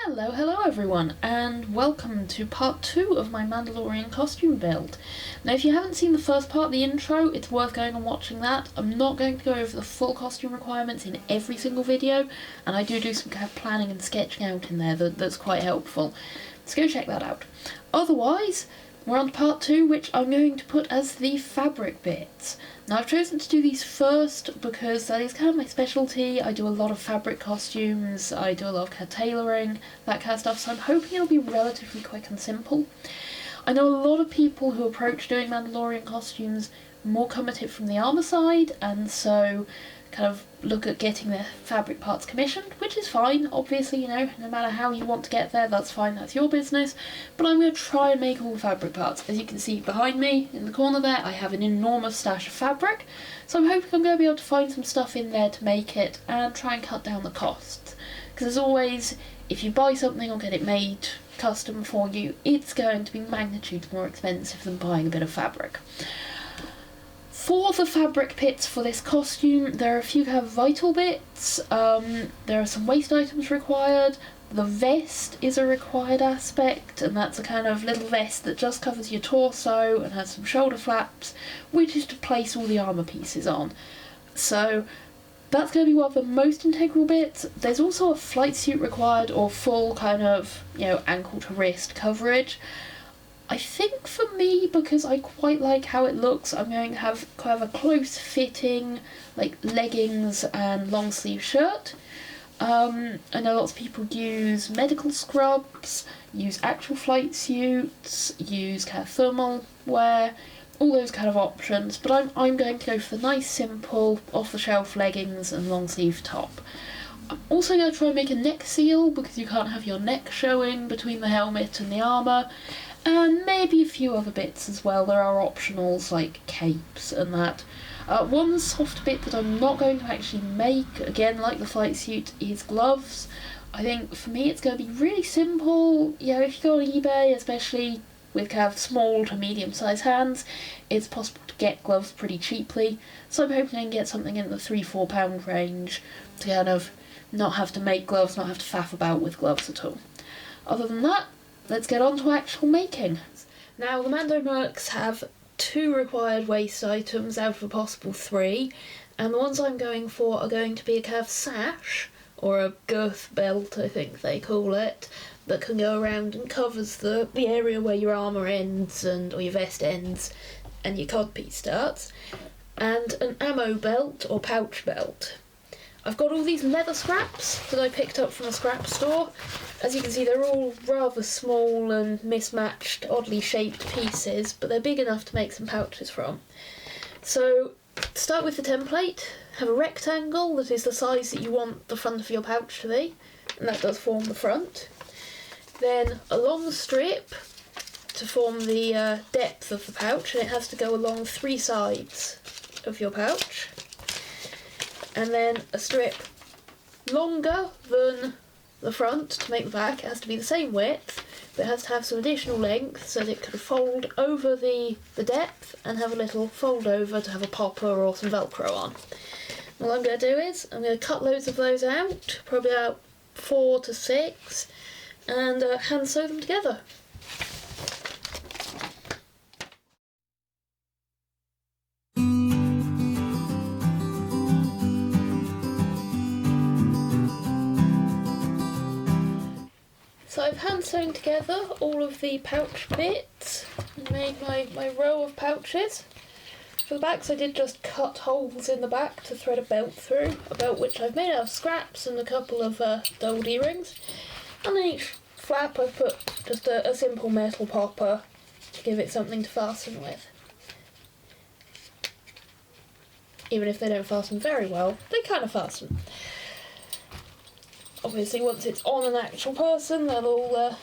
Hello everyone, and welcome to part 2 of my Mandalorian costume build. Now if you haven't seen the first part of the intro, it's worth going and watching that. I'm not going to go over the full costume requirements in every single video, and I do some kind of planning and sketching out in there that's quite helpful. So go check that out. Otherwise, we're on to part 2, which I'm going to put as the fabric bits. Now I've chosen to do these first because that is kind of my specialty. I do a lot of fabric costumes, I do a lot of kind of tailoring, that kind of stuff, so I'm hoping it'll be relatively quick and simple. I know a lot of people who approach doing Mandalorian costumes more come at it from the armour side, and so kind of look at getting their fabric parts commissioned, which is fine, obviously, you know, no matter how you want to get there, that's fine, that's your business, but I'm going to try and make all the fabric parts. As you can see behind me, in the corner there, I have an enormous stash of fabric, so I'm hoping I'm going to be able to find some stuff in there to make it, and try and cut down the costs. Because as always, if you buy something or get it made custom for you, it's going to be magnitudes more expensive than buying a bit of fabric. For the fabric bits for this costume, there are a few kind of vital bits. There are some waist items required. The vest is a required aspect, and that's a kind of little vest that just covers your torso and has some shoulder flaps, which is to place all the armour pieces on. So that's going to be one of the most integral bits. There's also a flight suit required, or full kind of, you know, ankle to wrist coverage. I think for me, because I quite like how it looks, I'm going to have kind of a close fitting, like, leggings and long sleeve shirt. I know lots of people use medical scrubs, use actual flight suits, use kind of thermal wear, all those kind of options, but I'm going to go for the nice simple off the shelf leggings and long sleeve top. I'm also going to try and make a neck seal, because you can't have your neck showing between the helmet and the armour. And maybe a few other bits as well. There are optionals like capes and that. One soft bit that I'm not going to actually make, again like the flight suit, is gloves. I think for me it's going to be really simple. You know, if you go on eBay, especially with kind of small to medium sized hands, it's possible to get gloves pretty cheaply. So I'm hoping I can get something in the £3-4 range to kind of not have to make gloves, not have to faff about with gloves at all. Other than that, let's get on to actual making. Now, the Mando Mercs have 2 required waist items out of a possible 3, and the ones I'm going for are going to be a kind of sash, or a girth belt I think they call it, that can go around and covers the area where your armour ends, or your vest ends, and your codpiece starts, and an ammo belt, or pouch belt. I've got all these leather scraps that I picked up from a scrap store. As you can see, they're all rather small and mismatched, oddly shaped pieces, but they're big enough to make some pouches from. So, start with the template. Have a rectangle that is the size that you want the front of your pouch to be, and that does form the front. Then a long strip to form the depth of the pouch, and it has to go along 3 sides of your pouch. And then a strip longer than the front to make the back. It has to be the same width, but it has to have some additional length so that it can fold over the depth and have a little fold over to have a popper or some Velcro on. And what I'm going to do is I'm going to cut loads of those out, probably about 4 to 6, and hand sew them together. So I've hand sewn together all of the pouch bits and made my row of pouches. For the backs I did just cut holes in the back to thread a belt through, a belt which I've made out of scraps and a couple of dull D-rings. And in each flap I've put just a simple metal popper to give it something to fasten with. Even if they don't fasten very well, they kind of fasten. Obviously, once it's on an actual person, they'll all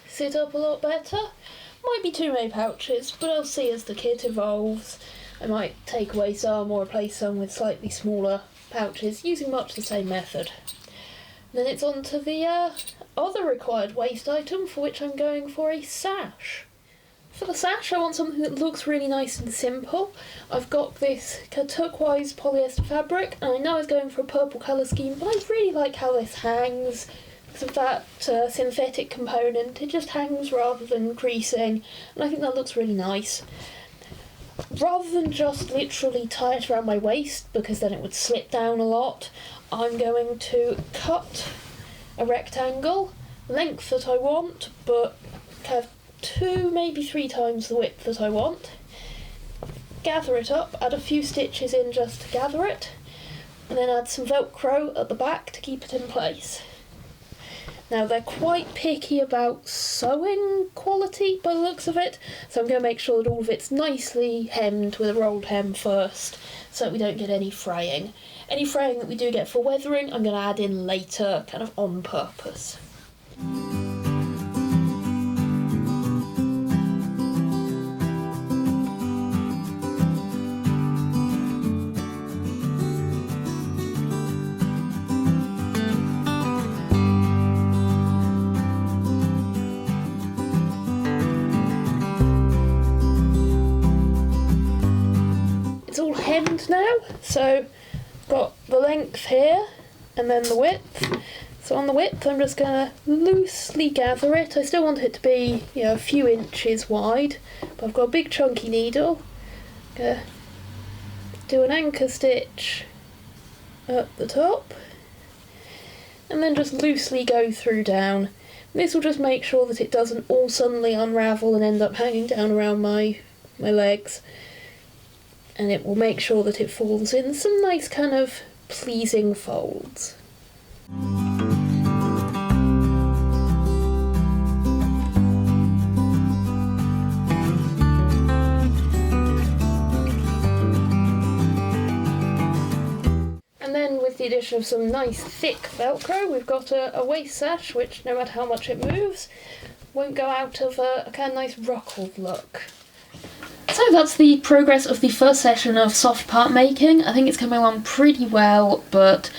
sit up a lot better. Might be too many pouches, but I'll see as the kit evolves. I might take away some or replace some with slightly smaller pouches, using much the same method. Then it's on to the other required waist item, for which I'm going for a sash. For the sash, I want something that looks really nice and simple. I've got this turquoise polyester fabric, and I know I was going for a purple colour scheme, but I really like how this hangs. because of that synthetic component. It just hangs rather than creasing, and I think that looks really nice. Rather than just literally tie it around my waist, because then it would slip down a lot, I'm going to cut a rectangle, length that I want, but kind of 2, maybe 3 times the width that I want. Gather it up, add a few stitches in just to gather it, and then add some Velcro at the back to keep it in place. Now they're quite picky about sewing quality by the looks of it, so I'm going to make sure that all of it's nicely hemmed with a rolled hem first, so that we don't get any fraying. Any fraying that we do get for weathering, I'm going to add in later, kind of on purpose. It's all hemmed now, so got the length here and then the width. So on the width I'm just going to loosely gather it. I still want it to be, a few inches wide, but I've got a big chunky needle. Going to do an anchor stitch at the top and then just loosely go through down. This will just make sure that it doesn't all suddenly unravel and end up hanging down around my legs. And it will make sure that it falls in some nice kind of pleasing folds. And then with the addition of some nice thick Velcro, we've got a waist sash which, no matter how much it moves, won't go out of a kind of nice ruckled look. So that's the progress of the first session of soft part making. I think it's coming along pretty well, but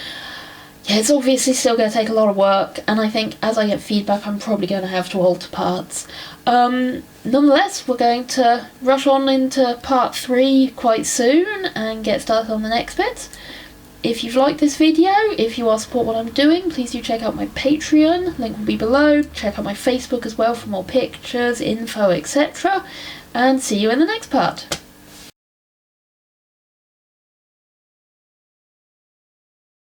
yeah, it's obviously still going to take a lot of work, and I think as I get feedback I'm probably going to have to alter parts. Nonetheless, we're going to rush on into part 3 quite soon and get started on the next bit. If you've liked this video, if you want to support what I'm doing, please do check out my Patreon, link will be below. Check out my Facebook as well for more pictures, info, etc. And see you in the next part.